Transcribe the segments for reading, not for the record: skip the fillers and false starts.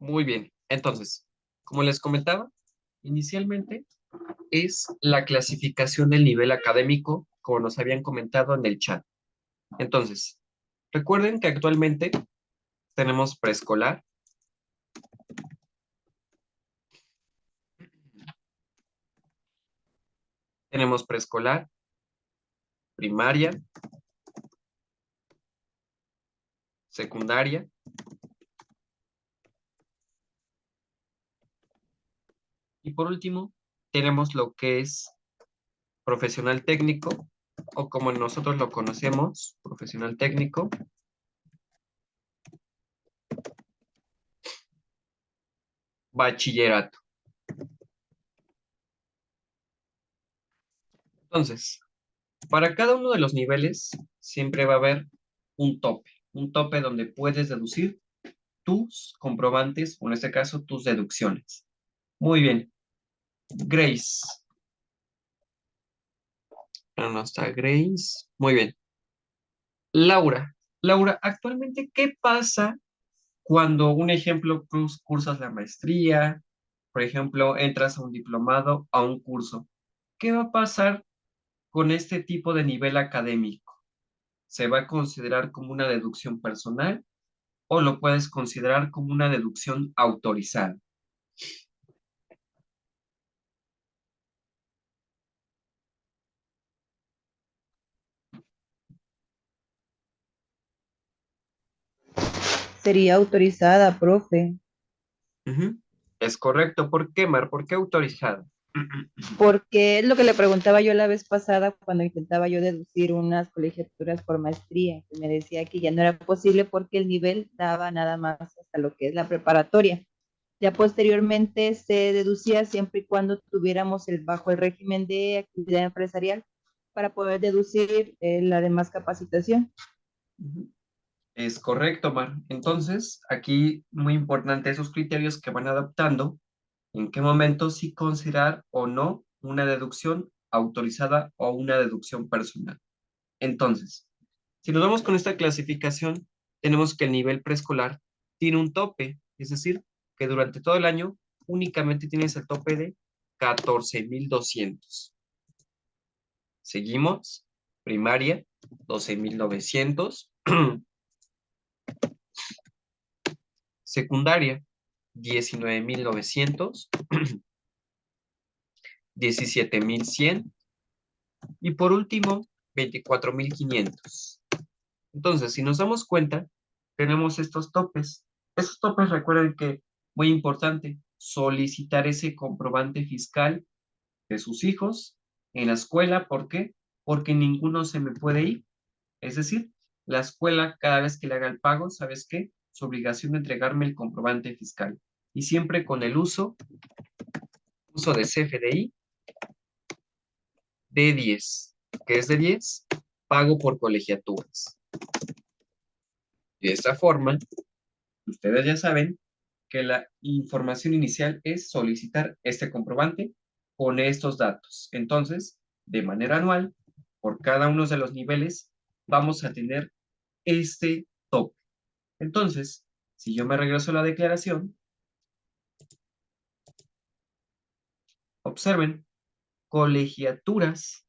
Muy bien. Entonces, como les comentaba, inicialmente es la clasificación del nivel académico, como nos habían comentado en el chat. Entonces, recuerden que actualmente tenemos preescolar, primaria, secundaria, y por último, tenemos lo que es profesional técnico, o como nosotros lo conocemos, profesional técnico, bachillerato. Entonces, para cada uno de los niveles siempre va a haber un tope donde puedes deducir tus comprobantes, o en este caso, tus deducciones. Muy bien. Grace. No está Grace. Muy bien. Laura. Laura, actualmente, ¿qué pasa cuando, un ejemplo, cursas la maestría, por ejemplo, entras a un diplomado, a un curso? ¿Qué va a pasar con este tipo de nivel académico? ¿Se va a considerar como una deducción personal o lo puedes considerar como una deducción autorizada? Sería autorizada, profe, Ujú. Es correcto. ¿Por qué, Mar? ¿Por qué autorizada? porque es lo que le preguntaba yo la vez pasada cuando intentaba yo deducir unas colegiaturas por maestría, que me decía que ya no era posible porque el nivel daba nada más hasta lo que es la preparatoria. Ya posteriormente se deducía siempre y cuando tuviéramos bajo el régimen de actividad empresarial para poder deducir la demás capacitación. Ujú. Es correcto, Mar. Entonces, aquí muy importante esos criterios que van adaptando, en qué momento sí considerar o no una deducción autorizada o una deducción personal. Entonces, si nos vamos con esta clasificación, tenemos que el nivel preescolar tiene un tope, es decir, que durante todo el año únicamente tienes el tope de 14,200. Seguimos, primaria, 12,900. Secundaria, 19,900, 17,100 y por último, 24,500. Entonces, si nos damos cuenta, tenemos estos topes. Esos topes, recuerden que, muy importante, solicitar ese comprobante fiscal de sus hijos en la escuela. ¿Por qué? Porque ninguno se me puede ir. Es decir, la escuela, cada vez que le haga el pago, ¿sabes qué? Su obligación de entregarme el comprobante fiscal. Y siempre con el uso de CFDI de 10. ¿Qué es de 10? Pago por colegiaturas. Y de esta forma, ustedes ya saben que la información inicial es solicitar este comprobante con estos datos. Entonces, de manera anual, por cada uno de los niveles, vamos a tener este tope. Entonces, si yo me regreso a la declaración, observen, colegiaturas,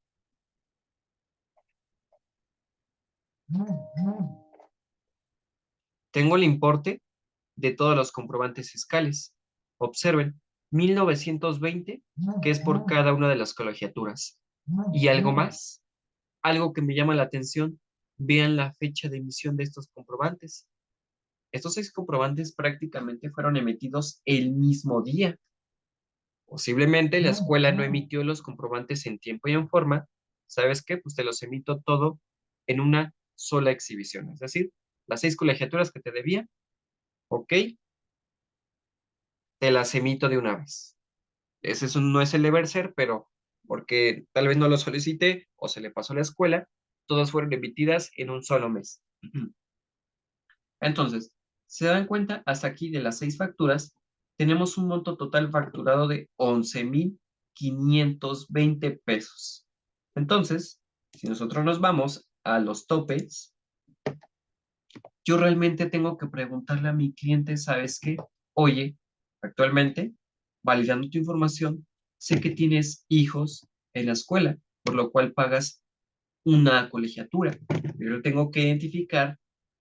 tengo el importe de todos los comprobantes fiscales. Observen, 1920, que es por cada una de las colegiaturas. Y algo más, algo que me llama la atención, vean la fecha de emisión de estos comprobantes. Estos 6 comprobantes prácticamente fueron emitidos el mismo día. Posiblemente la escuela no emitió los comprobantes en tiempo y en forma. ¿Sabes qué? Pues te los emito todo en una sola exhibición. Es decir, las 6 colegiaturas que te debía, ok, te las emito de una vez. No es el deber ser, pero porque tal vez no lo solicité o se le pasó a la escuela, todas fueron emitidas en un solo mes. Entonces, se dan cuenta, hasta aquí de las 6 facturas, tenemos un monto total facturado de 11,520 pesos. Entonces, si nosotros nos vamos a los topes, yo realmente tengo que preguntarle a mi cliente, ¿sabes qué? Oye, actualmente, validando tu información, sé que tienes hijos en la escuela, por lo cual pagas una colegiatura. Pero tengo que identificar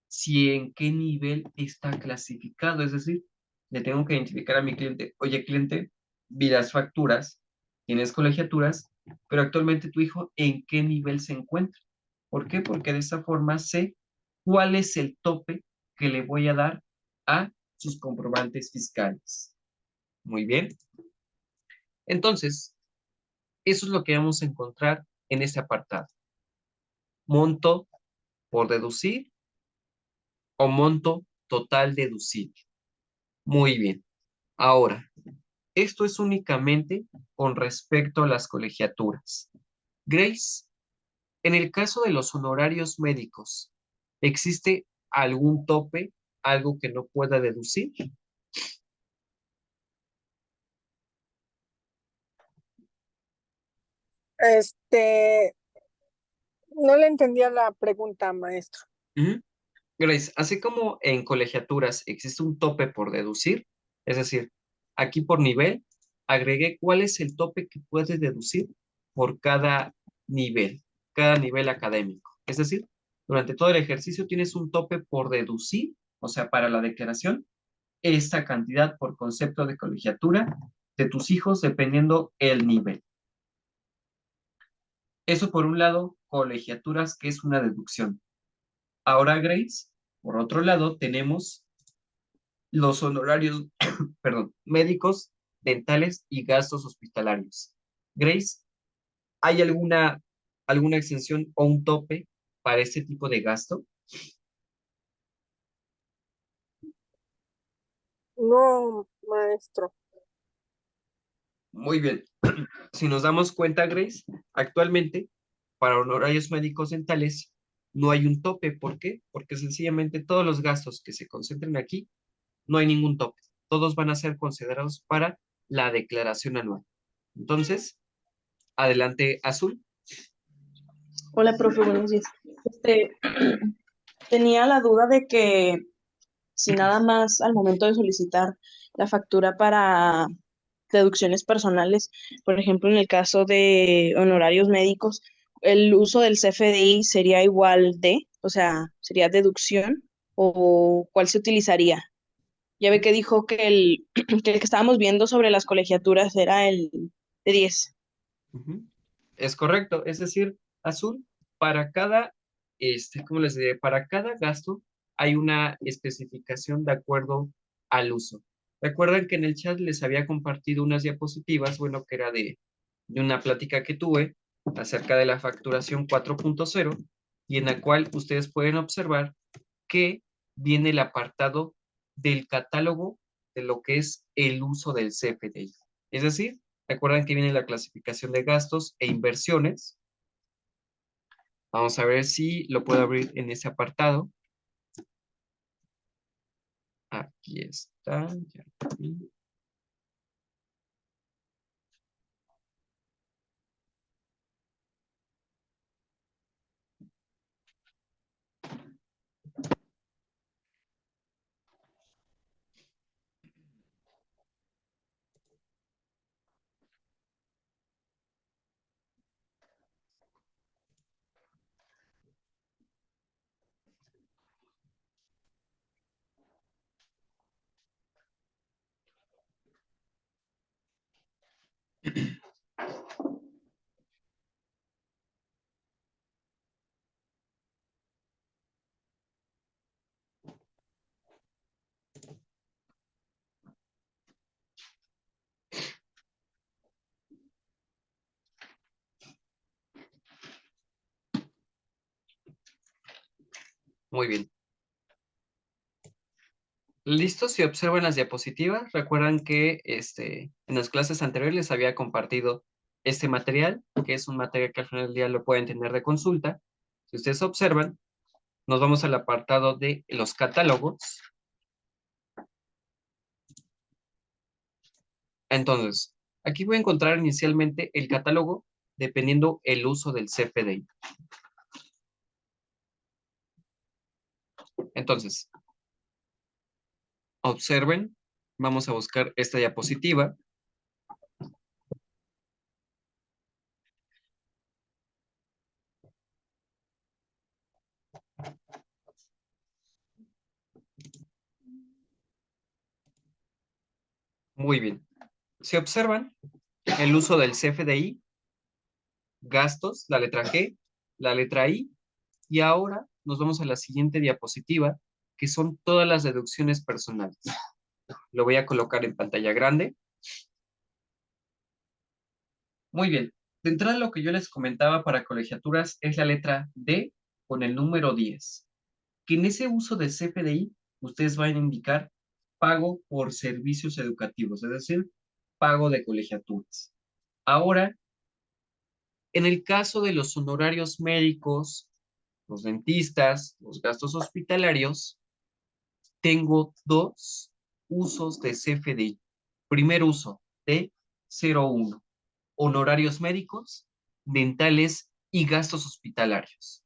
si en qué nivel está clasificado. Es decir, le tengo que identificar a mi cliente, oye, cliente, vi las facturas, tienes colegiaturas, pero actualmente tu hijo en qué nivel se encuentra. ¿Por qué? Porque de esa forma sé cuál es el tope que le voy a dar a sus comprobantes fiscales. Muy bien. Entonces, eso es lo que vamos a encontrar en este apartado. Monto por deducir o monto total deducible. Muy bien. Ahora, esto es únicamente con respecto a las colegiaturas. Grace, en el caso de los honorarios médicos, ¿existe algún tope, algo que no pueda deducir? Este, no le entendía la pregunta, maestro. Ujú. Grace, así como en colegiaturas existe un tope por deducir, es decir, aquí por nivel, agregué cuál es el tope que puedes deducir por cada nivel académico. Es decir, durante todo el ejercicio tienes un tope por deducir, o sea, para la declaración, esta cantidad por concepto de colegiatura de tus hijos dependiendo el nivel. Eso por un lado, colegiaturas, que es una deducción. Ahora, Grace, por otro lado, tenemos los honorarios, perdón, médicos, dentales y gastos hospitalarios. Grace, ¿hay alguna exención o un tope para este tipo de gasto? No, maestro. Muy bien. Si nos damos cuenta, Grace, actualmente para honorarios médicos dentales no hay un tope. ¿Por qué? Porque sencillamente todos los gastos que se concentren aquí, no hay ningún tope. Todos van a ser considerados para la declaración anual. Entonces, adelante, Azul. Hola, profe, buenos días. Este, tenía la duda de que si nada más al momento de solicitar la factura para deducciones personales, por ejemplo, en el caso de honorarios médicos, el uso del CFDI sería igual de, o sea, sería deducción o cuál se utilizaría. Ya ve que dijo que que el que estábamos viendo sobre las colegiaturas era el de 10. Ujú. Es correcto, es decir, Azul, para cada, ¿cómo les diré? Para cada gasto hay una especificación de acuerdo al uso. Recuerdan que en el chat les había compartido unas diapositivas, bueno, que era de una plática que tuve acerca de la facturación 4.0 y en la cual ustedes pueden observar que viene el apartado del catálogo de lo que es el uso del CFDI. Es decir, recuerdan que viene la clasificación de gastos e inversiones. Vamos a ver si lo puedo abrir en ese apartado. Aquí está. Ya lo vi. Muy bien. ¿Listos? Si observan las diapositivas, recuerdan que en las clases anteriores les había compartido este material, que es un material que al final del día lo pueden tener de consulta. Si ustedes observan, nos vamos al apartado de los catálogos. Entonces, aquí voy a encontrar inicialmente el catálogo dependiendo el uso del CFDI. Entonces, observen Vamos a buscar esta diapositiva. Muy bien. Si observan el uso del CFDI, gastos, la letra G, la letra I, y ahora nos vamos a la siguiente diapositiva, que son todas las deducciones personales. Lo voy a colocar en pantalla grande. Muy bien. De entrada, lo que yo les comentaba para colegiaturas es la letra D con el número 10, que en ese uso de CFDI ustedes van a indicar pago por servicios educativos, es decir, pago de colegiaturas. Ahora, en el caso de los honorarios médicos, los dentistas, los gastos hospitalarios, tengo dos usos de CFDI. Primer uso, D01, honorarios médicos, dentales y gastos hospitalarios.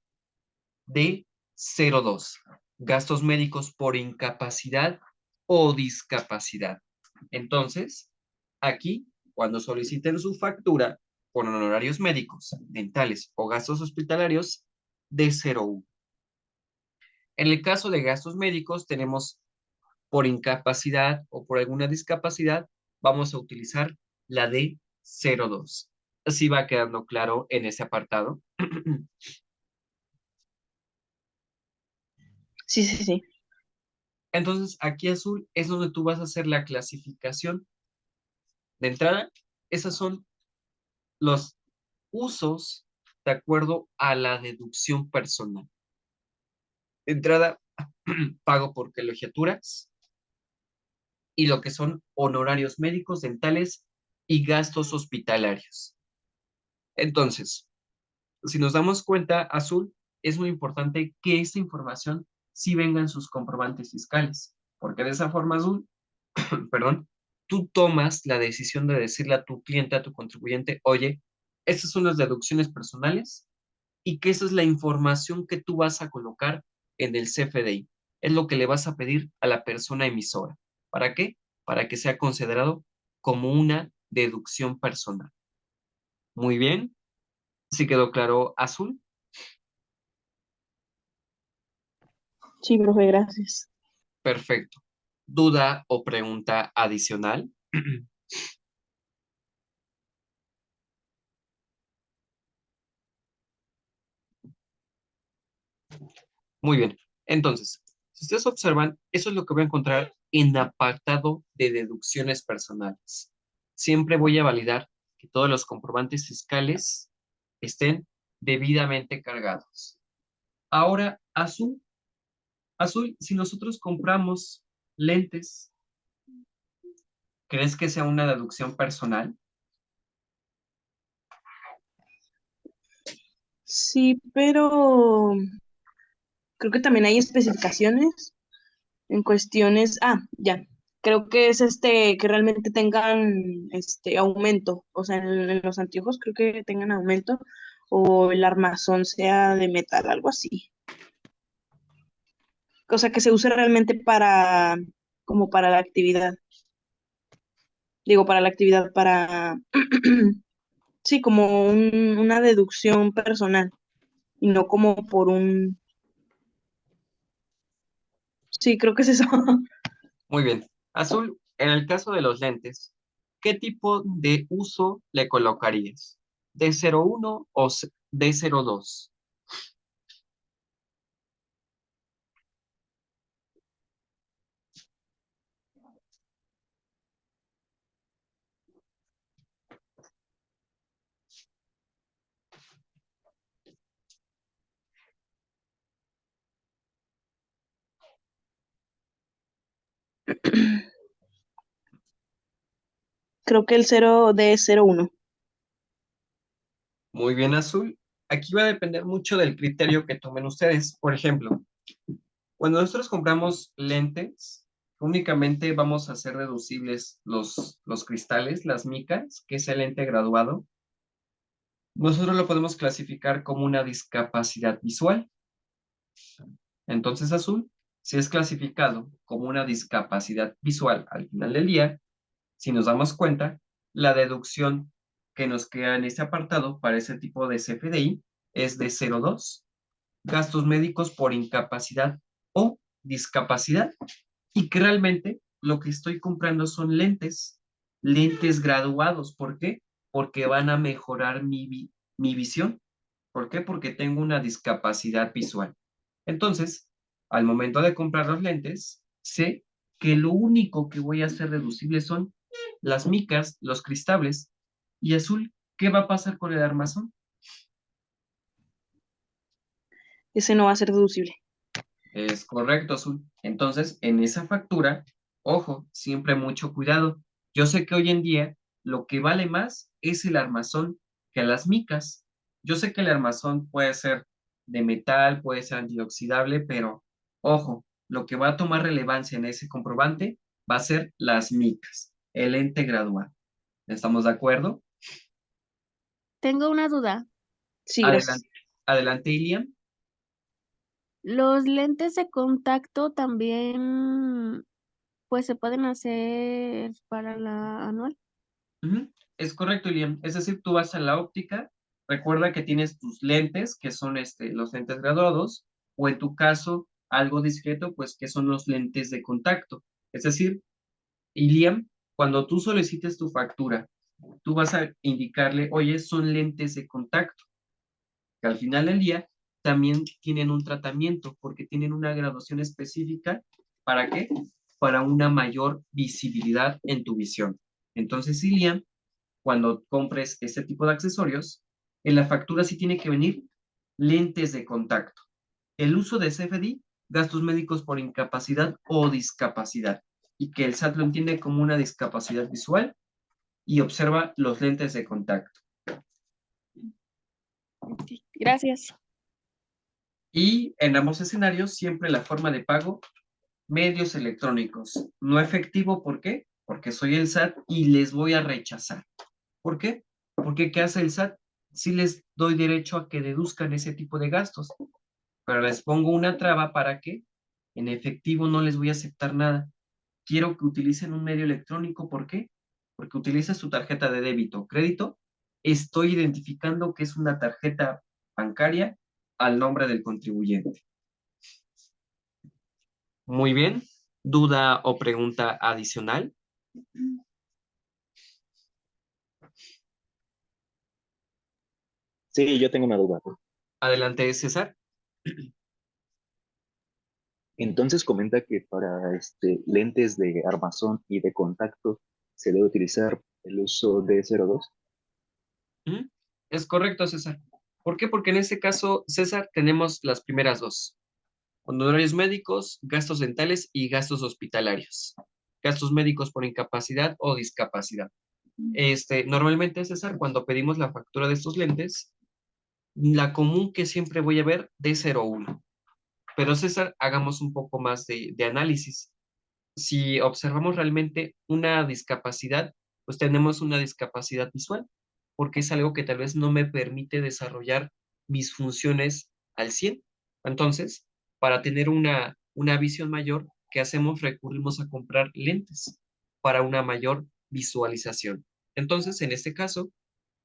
D02, gastos médicos por incapacidad o discapacidad. Entonces, aquí, cuando soliciten su factura por honorarios médicos, dentales o gastos hospitalarios, D01. En el caso de gastos médicos, tenemos por incapacidad o por alguna discapacidad, vamos a utilizar la D02. Así va quedando claro en ese apartado. Sí, sí, sí. Entonces, aquí azul es donde tú vas a hacer la clasificación. De entrada, esos son los usos de acuerdo a la deducción personal. De entrada, pago por colegiaturas y lo que son honorarios médicos, dentales y gastos hospitalarios. Entonces, si nos damos cuenta, azul, es muy importante que esta información sí venga en sus comprobantes fiscales, porque de esa forma, azul, perdón, tú tomas la decisión de decirle a tu cliente, a tu contribuyente, oye, estas son las deducciones personales y que esa es la información que tú vas a colocar en el CFDI. Es lo que le vas a pedir a la persona emisora. ¿Para qué? Para que sea considerado como una deducción personal. Muy bien. ¿Sí quedó claro, azul? Sí, profe, gracias. Perfecto. ¿Duda o pregunta adicional? Muy bien. Entonces, si ustedes observan, eso es lo que voy a encontrar en apartado de deducciones personales. Siempre voy a validar que todos los comprobantes fiscales estén debidamente cargados. Ahora, azul. Azul, si nosotros compramos lentes, ¿crees que sea una deducción personal? Sí, pero creo que también hay especificaciones en cuestiones. Ah, ya. Creo que es que realmente tengan aumento. O sea, en los anteojos creo que tengan aumento. O el armazón sea de metal, algo así. O sea, que se use realmente como para la actividad. Digo, para la actividad, sí, como una deducción personal y no como por un, sí, creo que es eso. Muy bien. Azul, en el caso de los lentes, ¿qué tipo de uso le colocarías? ¿D01 o D02? Creo que el 0D01. Muy bien, azul. Aquí va a depender mucho del criterio que tomen ustedes. Por ejemplo, cuando nosotros compramos lentes, únicamente vamos a hacer deducibles los cristales, las micas, que es el lente graduado. Nosotros lo podemos clasificar como una discapacidad visual. Entonces, azul, si es clasificado como una discapacidad visual al final del día, si nos damos cuenta, la deducción que nos queda en este apartado para ese tipo de CFDI es de 0,2, gastos médicos por incapacidad o discapacidad, y que realmente lo que estoy comprando son lentes graduados. ¿Por qué? Porque van a mejorar mi visión. ¿Por qué? Porque tengo una discapacidad visual. Entonces, al momento de comprar los lentes, sé que lo único que voy a hacer deducible son las micas, los cristales. Y azul, ¿qué va a pasar con el armazón? Ese no va a ser deducible. Es correcto, azul. Entonces, en esa factura, ojo, siempre mucho cuidado. Yo sé que hoy en día lo que vale más es el armazón que las micas. Yo sé que el armazón puede ser de metal, puede ser antioxidable, pero ojo, lo que va a tomar relevancia en ese comprobante va a ser las micas, el ente graduado. ¿Estamos de acuerdo? Tengo una duda. Sí, gracias. Adelante, adelante, Ilian. Los lentes de contacto también, pues, se pueden hacer para la anual. Ujú, es correcto, Ilian. Es decir, tú vas a la óptica, recuerda que tienes tus lentes, que son los lentes graduados, o en tu caso, algo discreto, pues que son los lentes de contacto. Es decir, Ilian, cuando tú solicites tu factura, tú vas a indicarle, oye, son lentes de contacto, que al final del día también tienen un tratamiento, porque tienen una graduación específica. ¿Para qué? Para una mayor visibilidad en tu visión. Entonces, Ilian, cuando compres este tipo de accesorios, en la factura sí tiene que venir lentes de contacto. El uso de CFD, gastos médicos por incapacidad o discapacidad, y que el SAT lo entiende como una discapacidad visual y observa los lentes de contacto. Ok, gracias. Y en ambos escenarios, siempre la forma de pago, medios electrónicos, no efectivo. ¿Por qué? Porque soy el SAT y les voy a rechazar. ¿Por qué? Porque ¿qué hace el SAT? Sí les doy derecho a que deduzcan ese tipo de gastos, pero les pongo una traba para que en efectivo no les voy a aceptar nada. Quiero que utilicen un medio electrónico. ¿Por qué? Porque utilizas tu tarjeta de débito o crédito. Estoy identificando que es una tarjeta bancaria al nombre del contribuyente. Muy bien. ¿Duda o pregunta adicional? Sí, yo tengo una duda. Adelante, César. Entonces comenta que para lentes de armazón y de contacto se debe utilizar el uso de 02. ¿Mm? Es correcto, César. ¿Por qué? Porque en este caso, César, tenemos las primeras dos: honorarios médicos, gastos dentales y gastos hospitalarios. Gastos médicos por incapacidad o discapacidad. Normalmente, César, cuando pedimos la factura de estos lentes, la común que siempre voy a ver de 0,1. Pero, César, hagamos un poco más de análisis. Si observamos realmente una discapacidad, pues tenemos una discapacidad visual, porque es algo que tal vez no me permite desarrollar mis funciones al 100. Entonces, para tener una visión mayor, ¿qué hacemos? Recurrimos a comprar lentes para una mayor visualización. Entonces, en este caso,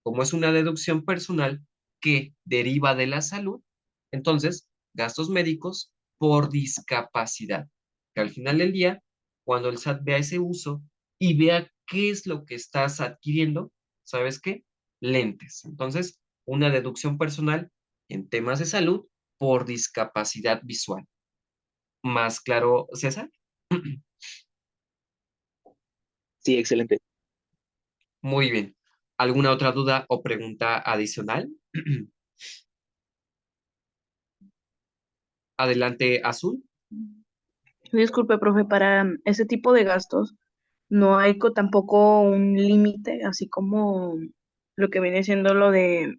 como es una deducción personal que deriva de la salud, entonces, gastos médicos por discapacidad, que al final del día, cuando el SAT vea ese uso y vea qué es lo que estás adquiriendo, ¿sabes qué? Lentes. Entonces, una deducción personal en temas de salud por discapacidad visual. ¿Más claro, César? Sí, excelente. Muy bien. ¿Alguna otra duda o pregunta adicional? Adelante, Azul. Disculpe, profe, para ese tipo de gastos no hay tampoco un límite, así como lo que viene siendo lo de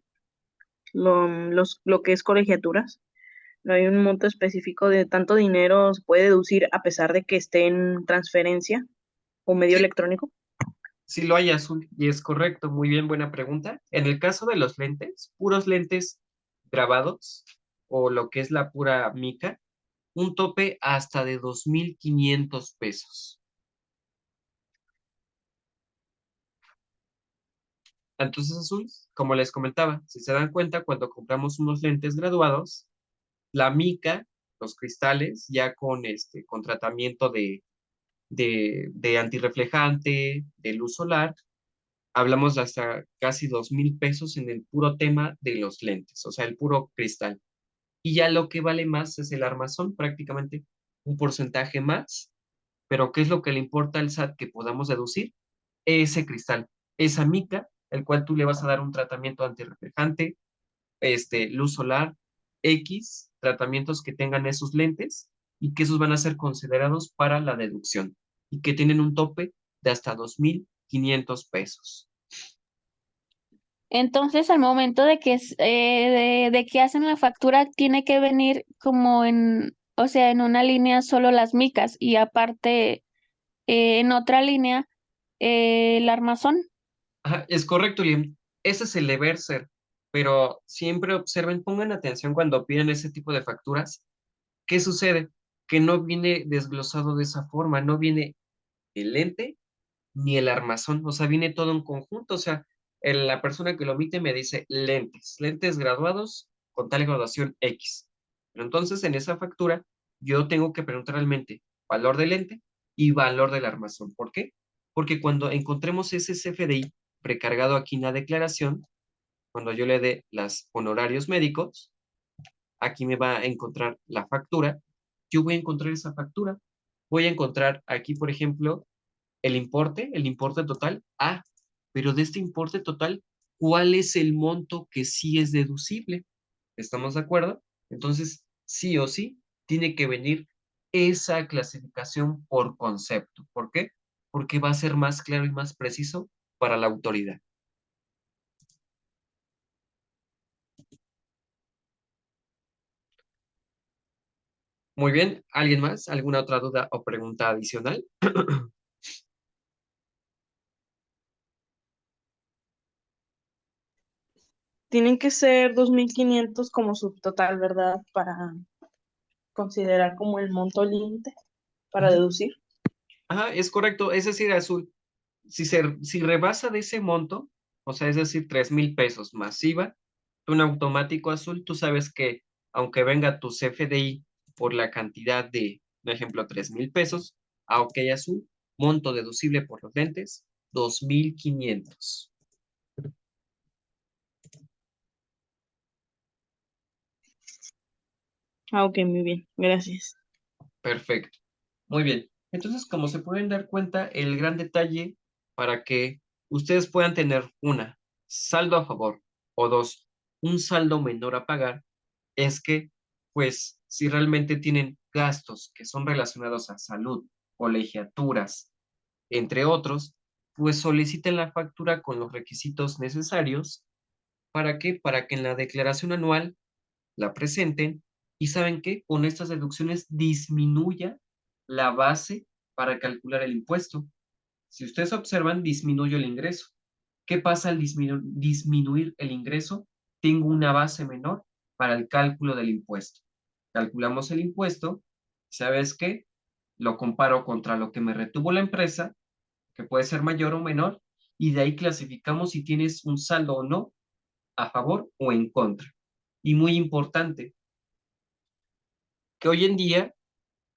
lo que es colegiaturas. No hay un monto específico de tanto dinero se puede deducir a pesar de que esté en transferencia o medio Sí, electrónico. sí lo hay, Azul, y es correcto. Muy bien, buena pregunta. En el caso de los lentes, puros lentes grabados o lo que es la pura mica, un tope hasta de 2,500 pesos. Entonces, Azul, como les comentaba, si se dan cuenta, cuando compramos unos lentes graduados, la mica, los cristales, ya con tratamiento de antirreflejante, de luz solar, hablamos de hasta casi 2,000 pesos en el puro tema de los lentes, o sea, el puro cristal. Y ya lo que vale más es el armazón, prácticamente un porcentaje más. Pero ¿qué es lo que le importa al SAT que podamos deducir? Ese cristal, esa mica, el cual tú le vas a dar un tratamiento antirreflejante, luz solar, X, tratamientos que tengan esos lentes y que esos van a ser considerados para la deducción y que tienen un tope de hasta 2,500 pesos. Entonces, al momento de que, de que hacen la factura, tiene que venir como en, o sea, en una línea solo las micas y aparte en otra línea el armazón. Ajá, es correcto, Liam. Ese es el deber ser, pero siempre observen, pongan atención cuando piden ese tipo de facturas. ¿Qué sucede? Que no viene desglosado de esa forma, no viene el lente ni el armazón, o sea, viene todo en conjunto, o sea, la persona que lo emite me dice lentes graduados con tal graduación X. Pero entonces en esa factura yo tengo que preguntar realmente valor del lente y valor del armazón. ¿Por qué? Porque cuando encontremos ese CFDI precargado aquí en la declaración, cuando yo le dé los honorarios médicos, aquí me va a encontrar la factura, yo voy a encontrar esa factura, voy a encontrar aquí, por ejemplo, el importe total. Ah, pero de este importe total, ¿cuál es el monto que sí es deducible? ¿Estamos de acuerdo? Entonces, sí o sí, tiene que venir esa clasificación por concepto. ¿Por qué? Porque va a ser más claro y más preciso para la autoridad. Muy bien, ¿alguien más? ¿Alguna otra duda o pregunta adicional? Tienen que ser 2.500 como subtotal, ¿verdad? Para considerar como el monto límite para deducir. Ajá, es correcto. Es decir, Azul, si rebasa de ese monto, o sea, es decir, 3,000 pesos masiva, tú en automático, Azul, tú sabes que aunque venga tu CFDI por la cantidad de, por ejemplo, 3,000 pesos, ok, Azul, monto deducible por los lentes, 2,500. Ah, ok, muy bien, gracias. Perfecto. Muy bien. Entonces, como se pueden dar cuenta, el gran detalle para que ustedes puedan tener una, saldo a favor o dos, un saldo menor a pagar, es que, pues, si realmente tienen gastos que son relacionados a salud, colegiaturas, entre otros, pues soliciten la factura con los requisitos necesarios. ¿Para qué? Para que en la declaración anual la presenten y ¿saben qué? Con estas deducciones disminuya la base para calcular el impuesto. Si ustedes observan, disminuyo el ingreso. ¿Qué pasa al disminuir el ingreso? Tengo una base menor para el cálculo del impuesto. Calculamos el impuesto, ¿sabes qué? Lo comparo contra lo que me retuvo la empresa, que puede ser mayor o menor, y de ahí clasificamos si tienes un saldo o no, a favor o en contra. Y muy importante, que hoy en día,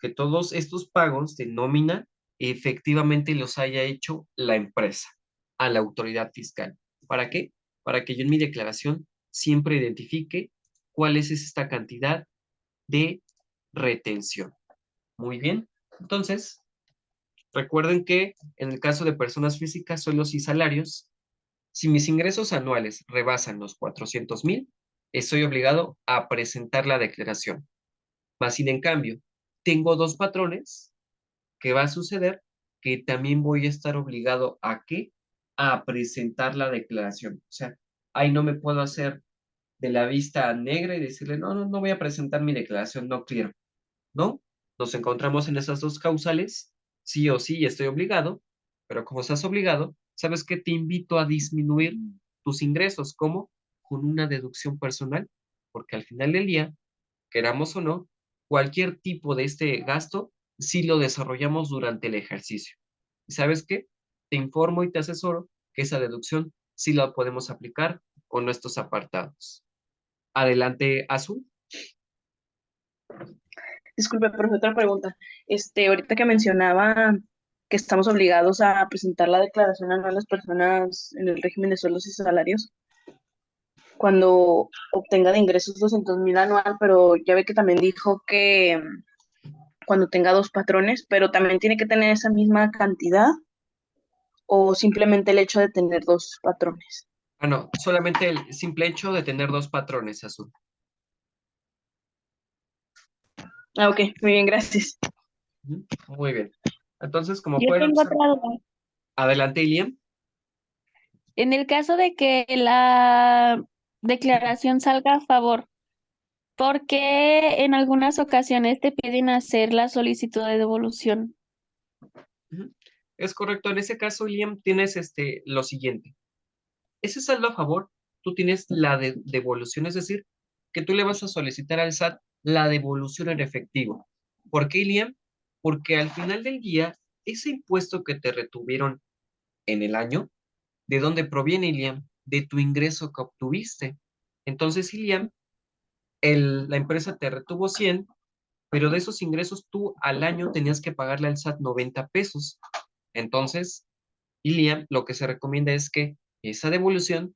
que todos estos pagos de nómina efectivamente los haya hecho la empresa a la autoridad fiscal. ¿Para qué? Para que yo en mi declaración siempre identifique cuál es esta cantidad de retención. Muy bien. Entonces, recuerden que en el caso de personas físicas, sueldos y salarios, si mis ingresos anuales rebasan los 400,000, estoy obligado a presentar la declaración. Más sin en cambio, tengo dos patrones, ¿qué va a suceder? Que también voy a estar obligado a ¿qué? A presentar la declaración. O sea, ahí no me puedo hacer de la vista negra y decirle, no, no, no voy a presentar mi declaración, no quiero. ¿No? Nos encontramos en esas dos causales, sí o sí estoy obligado, pero como estás obligado, ¿sabes qué? Te invito a disminuir tus ingresos, ¿cómo? Con una deducción personal, porque al final del día, queramos o no, cualquier tipo de este gasto si lo desarrollamos durante el ejercicio. ¿Y sabes qué? Te informo y te asesoro que esa deducción sí la podemos aplicar con nuestros apartados. Adelante, Azul. Disculpe, profe, otra pregunta. Ahorita que mencionaba que estamos obligados a presentar la declaración anual a las personas en el régimen de sueldos y salarios cuando obtenga de ingresos 200,000 anual, pero ya ve que también dijo que cuando tenga dos patrones, pero también tiene que tener esa misma cantidad o simplemente el hecho de tener dos patrones. Ah, no, solamente el simple hecho de tener dos patrones, Azul. Ah, ok, muy bien, gracias. Muy bien. Entonces, como Yo pueden tengo observar, otra duda. adelante, Iliam. En el caso de que la declaración salga a favor, ¿por qué en algunas ocasiones te piden hacer la solicitud de devolución? Ujú. Es correcto. En ese caso, Iliam, tienes lo siguiente. Ese saldo a favor, tú tienes la devolución, es decir, que tú le vas a solicitar al SAT la devolución en efectivo. ¿Por qué, Iliam? Porque al final del día, ese impuesto que te retuvieron en el año, ¿de dónde proviene, Iliam? De tu ingreso que obtuviste. Entonces, Iliam, la empresa te retuvo 100, pero de esos ingresos tú al año tenías que pagarle al SAT 90 pesos. Entonces, Iliam, lo que se recomienda es que esa devolución,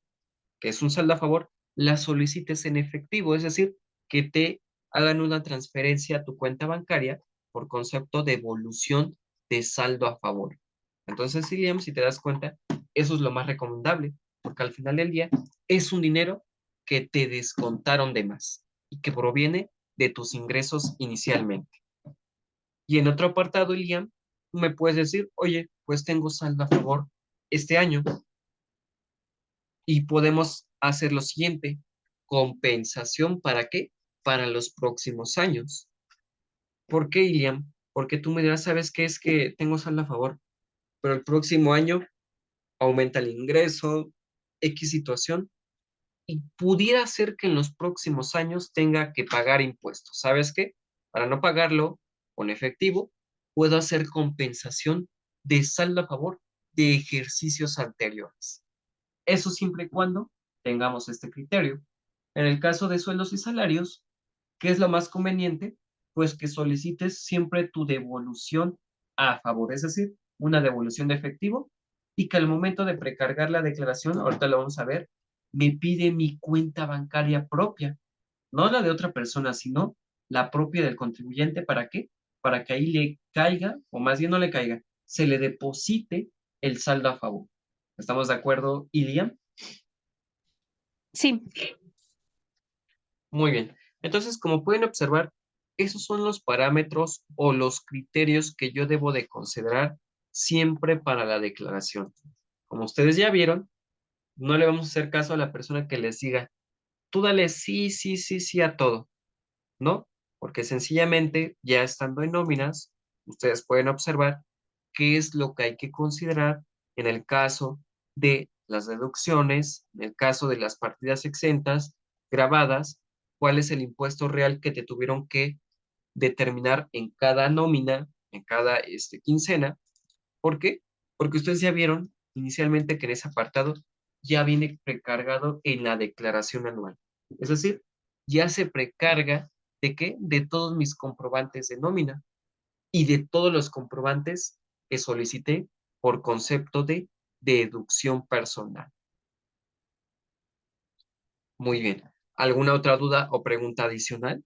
que es un saldo a favor, la solicites en efectivo, es decir, que te hagan una transferencia a tu cuenta bancaria por concepto de devolución de saldo a favor. Entonces, Iliam, si te das cuenta, eso es lo más recomendable, porque al final del día es un dinero que te descontaron de más y que proviene de tus ingresos inicialmente. Y en otro apartado, Iliam, tú me puedes decir, oye, pues tengo saldo a favor este año y podemos hacer lo siguiente, compensación ¿para qué? Para los próximos años. ¿Por qué, Iliam? Porque tú me dirás, ¿sabes qué? Es que tengo saldo a favor, pero el próximo año aumenta el ingreso, X situación, y pudiera ser que en los próximos años tenga que pagar impuestos. ¿Sabes qué? Para no pagarlo con efectivo, puedo hacer compensación de saldo a favor de ejercicios anteriores. Eso siempre y cuando tengamos este criterio. En el caso de sueldos y salarios, ¿qué es lo más conveniente? Pues que solicites siempre tu devolución a favor, es decir, una devolución de efectivo y que al momento de precargar la declaración, ahorita lo vamos a ver, me pide mi cuenta bancaria propia, no la de otra persona, sino la propia del contribuyente. ¿Para qué? Para que ahí le caiga, o más bien no le caiga, se le deposite el saldo a favor. ¿Estamos de acuerdo, Iliam? Sí, Muy bien. Entonces, como pueden observar, esos son los parámetros o los criterios que yo debo de considerar siempre para la declaración. Como ustedes ya vieron, no le vamos a hacer caso a la persona que les diga, tú dale sí, sí, sí, sí a todo, ¿no? Porque sencillamente, ya estando en nóminas, ustedes pueden observar qué es lo que hay que considerar en el caso de las deducciones, en el caso de las partidas exentas, grabadas, cuál es el impuesto real que te tuvieron que determinar en cada nómina, en cada quincena. ¿Por qué? Porque ustedes ya vieron inicialmente que en ese apartado ya viene precargado en la declaración anual. Es decir, ya se precarga ¿de qué? De todos mis comprobantes de nómina y de todos los comprobantes que solicité por concepto de deducción personal. Muy bien. ¿Alguna otra duda o pregunta adicional?